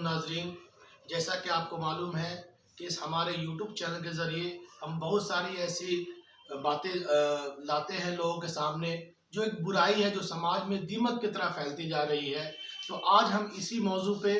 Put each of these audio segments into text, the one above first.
नाजरीन, जैसा कि आपको मालूम है कि इस हमारे यूट्यूब चैनल के ज़रिए हम बहुत सारी ऐसी बातें लाते हैं लोगों के सामने जो एक बुराई है जो समाज में दीमक की तरह फैलती जा रही है। तो आज हम इसी मौजू पे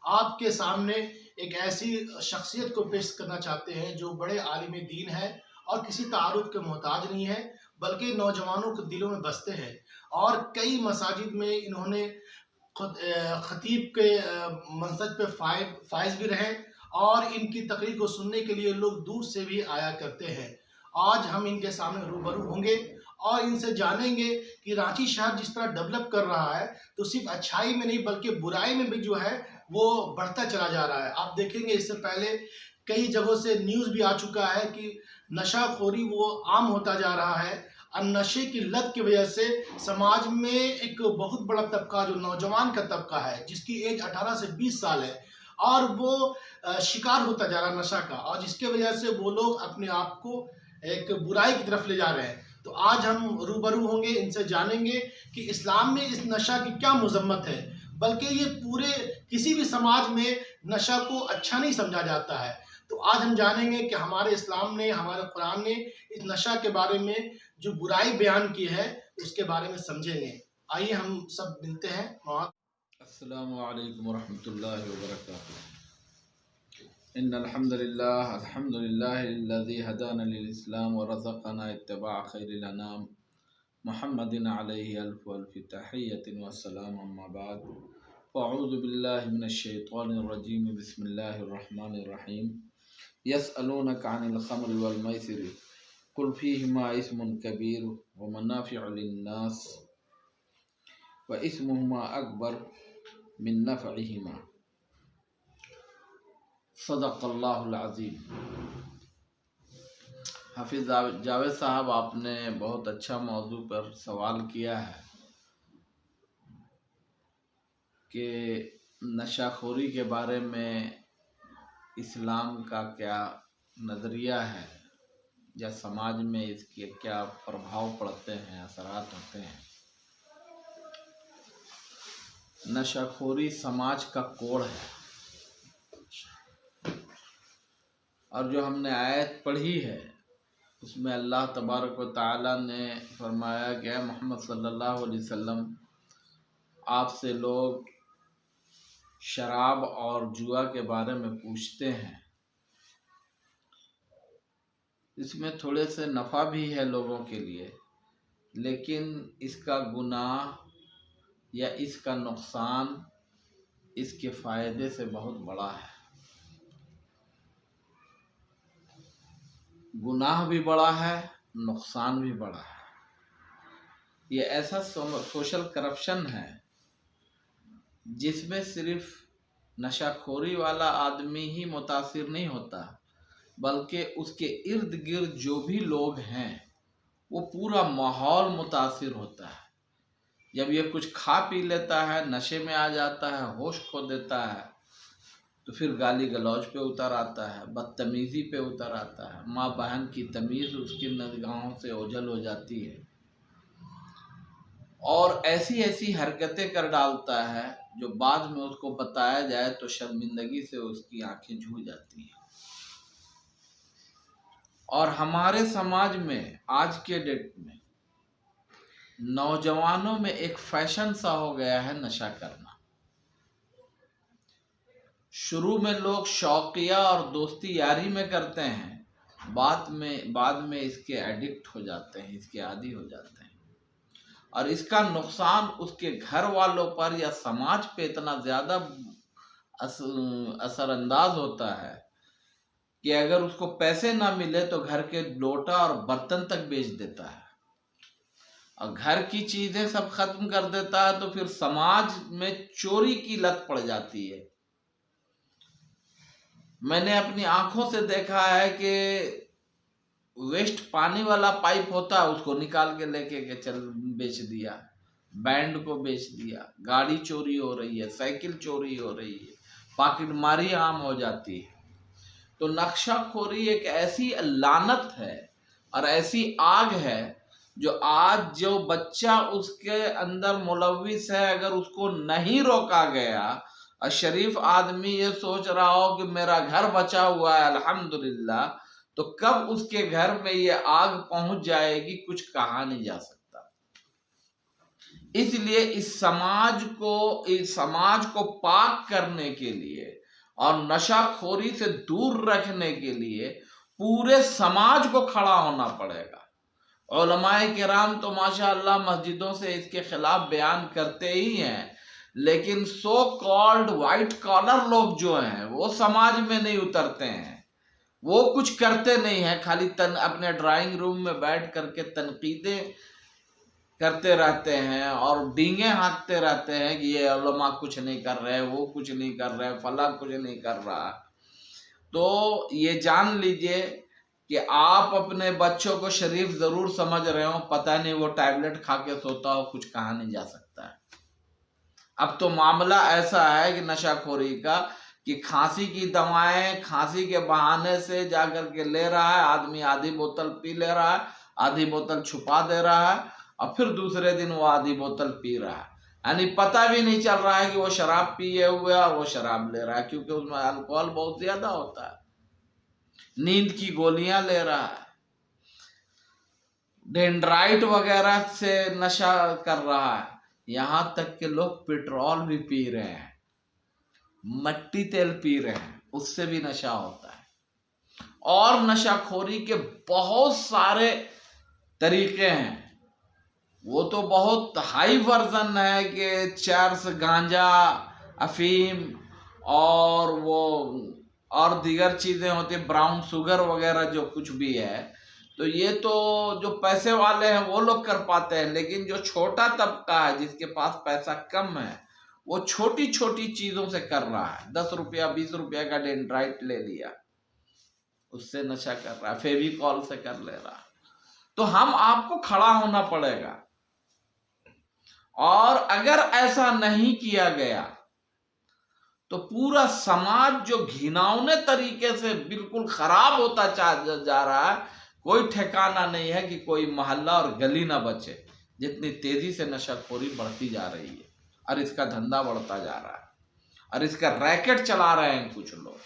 आपके सामने एक ऐसी शख्सियत को पेश करना चाहते हैं जो बड़े आलिम दीन है और किसी तारुफ के मोहताज नहीं है, बल्कि नौजवानों के दिलों में बसते हैं और कई मसाजिद में इन्होंने खतीब के मनसब पे फाइज भी रहे और इनकी तकरीर को सुनने के लिए लोग दूर से भी आया करते हैं। आज हम इनके सामने रूबरू होंगे और इनसे जानेंगे कि रांची शहर जिस तरह डेवलप कर रहा है तो सिर्फ अच्छाई में नहीं बल्कि बुराई में भी जो है वो बढ़ता चला जा रहा है। आप देखेंगे इससे पहले कई जगहों से न्यूज़ भी आ चुका है कि नशाखोरी वो आम होता जा रहा है और नशे की लत की वजह से समाज में एक बहुत बड़ा तबका जो नौजवान का तबका है जिसकी एज 18 से 20 साल है और वो शिकार होता जा रहा है नशा का, और जिसके वजह से वो लोग अपने आप को एक बुराई की तरफ ले जा रहे हैं। तो आज हम रूबरू होंगे, इनसे जानेंगे कि इस्लाम में इस नशा की क्या मजम्मत है, बल्कि ये पूरे किसी भी समाज में नशा को अच्छा नहीं समझा जाता है। तो आज हम जानेंगे कि हमारे इस्लाम ने, हमारे कुरान ने इस नशा के बारे में जो बुराई बयान की है उसके बारे में समझेंगे। आइए हम सब मिलते हैं। अस्सलामु अलैकुम वरहमतुल्लाहि वबरकातुहू। इन्नल हम्दुलिल्लाह अल्हम्दुलिल्लाहिल्लज़ी हदाना लिल इस्लाम व रज़क़ना इत्तिबा खैरिल अनाम मुहम्मदिन अलैहि अल्फ़ु अल्फ़ि तहिय्यतिन व सलाम, अम्मा बाद फ़अऊज़ु बिल्लाहि मिनश शैतानिर रजीम, बिस्मिल्लाहिर रहमानिर रहीम। यसअलूनका अनिल खम्रि वल मैसिरि कुल फ़ीहिमा इस्मुन कबीर व मनाफ़िउ लिन्नास व इस्मुहुमा अकबर मिन नफ़इहिमा। सदक़ल्लाहुल अज़ीम। हाफिज़ जावेद साहब, आपने बहुत अच्छा मौजू पर सवाल किया है कि नशाखोरी के बारे में इस्लाम का क्या नज़रिया है या समाज में इसके क्या प्रभाव पड़ते हैं, असरात होते हैं। नशाखोरी समाज का कोड़ है और जो हमने आयत पढ़ी है उसमें अल्लाह तबारक व तआला ने फरमाया कि मोहम्मद सल्लल्लाहु अलैहि वसल्लम, आपसे लोग शराब और जुआ के बारे में पूछते हैं, इसमें थोड़े से नफ़ा भी है लोगों के लिए, लेकिन इसका गुनाह या इसका नुकसान इसके फ़ायदे से बहुत बड़ा है। गुनाह भी बड़ा है, नुकसान भी बड़ा है। ये ऐसा सोशल करप्शन है जिसमें सिर्फ नशाखोरी वाला आदमी ही मुतासिर नहीं होता, बल्कि उसके इर्द गिर्द जो भी लोग हैं वो पूरा माहौल मुतासिर होता है। जब ये कुछ खा पी लेता है, नशे में आ जाता है, होश खो देता है, तो फिर गाली गलौज पे उतर आता है, बदतमीज़ी पे उतर आता है, माँ बहन की तमीज़ उसकी निगाहों से ओझल हो जाती है और ऐसी ऐसी हरकतें कर डालता है जो बाद में उसको बताया जाए तो शर्मिंदगी से उसकी आंखें झूल जाती हैं। और हमारे समाज में आज के डेट में नौजवानों में एक फैशन सा हो गया है नशा करना। शुरू में लोग शौकिया और दोस्ती यारी में करते हैं, बाद में इसके एडिक्ट हो जाते हैं, इसके आदी हो जाते हैं और इसका नुकसान उसके घर वालों पर या समाज पे इतना ज़्यादा असरअंदाज होता है कि अगर उसको पैसे ना मिले तो घर के लोटा और बर्तन तक बेच देता है और घर की चीज़ें सब ख़त्म कर देता है। तो फिर समाज में चोरी की लत पड़ जाती है। मैंने अपनी आंखों से देखा है कि वेस्ट पानी वाला पाइप होता है उसको निकाल के लेके के चल बेच दिया, बैंड को बेच दिया, गाड़ी चोरी हो रही है, साइकिल चोरी हो रही है, पॉकेटमारी आम हो जाती है। तो नशाखोरी एक ऐसी लानत है और ऐसी आग है जो आज जो बच्चा उसके अंदर मुलविस है, अगर उसको नहीं रोका गया और शरीफ आदमी ये सोच रहा हो कि मेरा घर बचा हुआ है अल्हम्दुलिल्लाह, तो कब उसके घर में ये आग पहुंच जाएगी कुछ कहा नहीं जा सकता। इसलिए इस समाज को पाक करने के लिए और नशाखोरी से दूर रखने के लिए पूरे समाज को खड़ा होना पड़ेगा। उलमाए किराम तो माशाअल्लाह मस्जिदों से इसके खिलाफ बयान करते ही हैं, लेकिन सो कॉल्ड व्हाइट कॉलर लोग जो हैं वो समाज में नहीं उतरते हैं, वो कुछ करते नहीं हैं, खाली अपने ड्राइंग रूम में बैठ करके तनकीदें करते रहते हैं और डींगे हाँकते रहते हैं कि ये उलमा कुछ नहीं कर रहे, वो कुछ नहीं कर रहे, फला कुछ नहीं कर रहा। तो ये जान लीजिए कि आप अपने बच्चों को शरीफ जरूर समझ रहे हो, पता नहीं वो टैबलेट खा के सोता हो, कुछ कहा नहीं जा सकता है। अब तो मामला ऐसा है कि नशाखोरी का कि खांसी की दवाएं खांसी के बहाने से जाकर के ले रहा है आदमी, आधी बोतल पी ले रहा है, आधी बोतल छुपा दे रहा है और फिर दूसरे दिन वो आधी बोतल पी रहा है, यानी पता भी नहीं चल रहा है कि वो शराब पिए हुए और वो शराब ले रहा है, क्योंकि उसमें अल्कोहल बहुत ज्यादा होता है। नींद की गोलियां ले रहा है, डेंड्राइट वगैरह से नशा कर रहा है, यहां तक कि लोग पेट्रोल भी पी रहे हैं, मट्टी तेल पी रहे हैं, उससे भी नशा होता है। और नशाखोरी के बहुत सारे तरीके हैं, वो तो बहुत हाई वर्जन है कि चरस, गांजा, अफीम और वो और दीगर चीजें होती, ब्राउन शुगर वगैरह जो कुछ भी है, तो ये तो जो पैसे वाले हैं वो लोग कर पाते हैं, लेकिन जो छोटा तबका है जिसके पास पैसा कम है वो छोटी छोटी चीजों से कर रहा है। 10 रुपया 20 रुपया का डेंड्राइट ले लिया, उससे नशा कर रहा है, फेविकॉल से कर ले रहा है। तो हम आपको खड़ा होना पड़ेगा, और अगर ऐसा नहीं किया गया तो पूरा समाज जो घिनौने तरीके से बिल्कुल खराब होता जा रहा है, कोई ठिकाना नहीं है कि कोई मोहल्ला और गली ना बचे, जितनी तेजी से नशाखोरी बढ़ती जा रही है और इसका धंधा बढ़ता जा रहा है और इसका रैकेट चला रहे हैं कुछ लोग।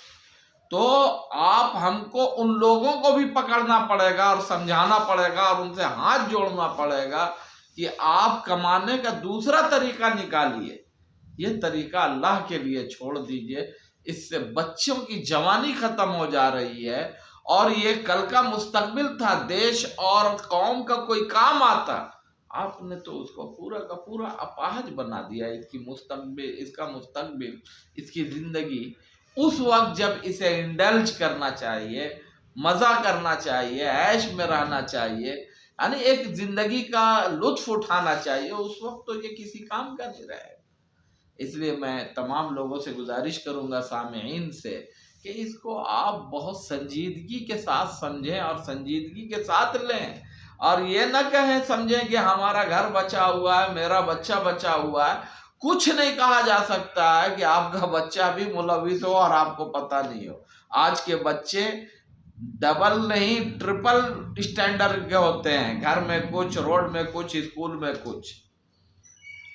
तो आप हमको उन लोगों को भी पकड़ना पड़ेगा और समझाना पड़ेगा और उनसे हाथ जोड़ना पड़ेगा कि आप कमाने का दूसरा तरीका निकालिए, ये तरीका अल्लाह के लिए छोड़ दीजिए। इससे बच्चों की जवानी खत्म हो जा रही है और ये कल का मुस्तकबिल था, देश और कौम का कोई काम आता, आपने तो उसको पूरा का पूरा अपाहज बना दिया। इसका मुस्तकबिल, इसकी जिंदगी उस वक्त जब इसे इंडल्ज करना चाहिए, मजा करना चाहिए, ऐश में रहना चाहिए, यानी एक जिंदगी का लुत्फ उठाना चाहिए, उस वक्त तो ये किसी काम का नहीं रहेगा। इसलिए मैं तमाम लोगों से गुजारिश करूंगा, सामेईन से, कि इसको आप बहुत संजीदगी के साथ समझें और संजीदगी के साथ लें, और ये न कहें समझें कि हमारा घर बचा हुआ है, मेरा बच्चा बचा हुआ है। कुछ नहीं कहा जा सकता है कि आपका बच्चा भी मुलविस हो और आपको पता नहीं हो। आज के बच्चे डबल नहीं ट्रिपल स्टैंडर्ड के होते हैं, घर में कुछ, रोड में कुछ, स्कूल में कुछ,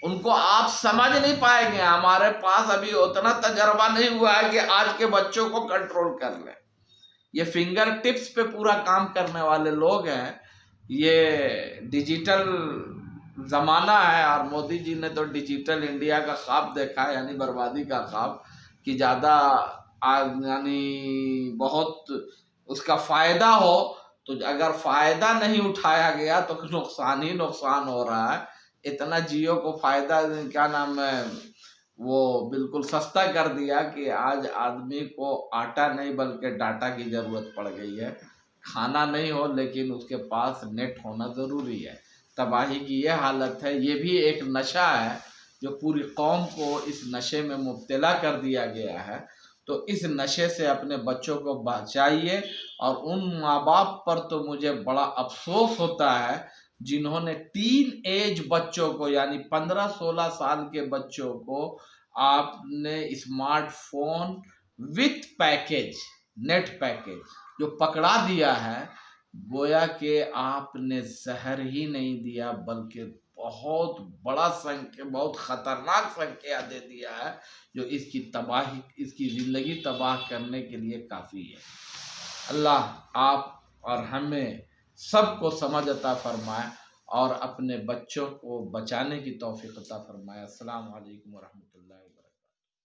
उनको आप समझ नहीं पाएंगे। हमारे पास अभी उतना तजर्बा नहीं हुआ है कि आज के बच्चों को कंट्रोल कर लें। ये फिंगर टिप्स पे पूरा काम करने वाले लोग हैं, ये डिजिटल जमाना है और मोदी जी ने तो डिजिटल इंडिया का ख्वाब देखा है, यानी बर्बादी का ख्वाब, कि ज़्यादा यानी बहुत उसका फायदा हो, तो अगर फायदा नहीं उठाया गया तो नुकसान ही नुकसान हो रहा है। इतना जियो को फायदा, क्या नाम है, वो बिल्कुल सस्ता कर दिया कि आज आदमी को आटा नहीं बल्कि डाटा की जरूरत पड़ गई है। खाना नहीं हो लेकिन उसके पास नेट होना जरूरी है। तबाही की ये हालत है। ये भी एक नशा है जो पूरी कौम को इस नशे में मुब्तला कर दिया गया है। तो इस नशे से अपने बच्चों को बचाइए। और उन माँ बाप पर तो मुझे बड़ा अफसोस होता है जिन्होंने टीन एज बच्चों को, यानी 15-16 साल के बच्चों को आपने smartphone with package, net package जो पकड़ा दिया है, गोया कि आपने जहर ही नहीं दिया बल्कि बहुत बड़ा संख्या, बहुत ख़तरनाक संख्या दे दिया है जो इसकी तबाही, इसकी ज़िंदगी तबाह करने के लिए काफ़ी है। अल्लाह आप और हमें सबको समझ अता फरमाए और अपने बच्चों को बचाने की तौफीक अता फरमाए। अस्सलामु अलैकुम व रहमतुल्लाह।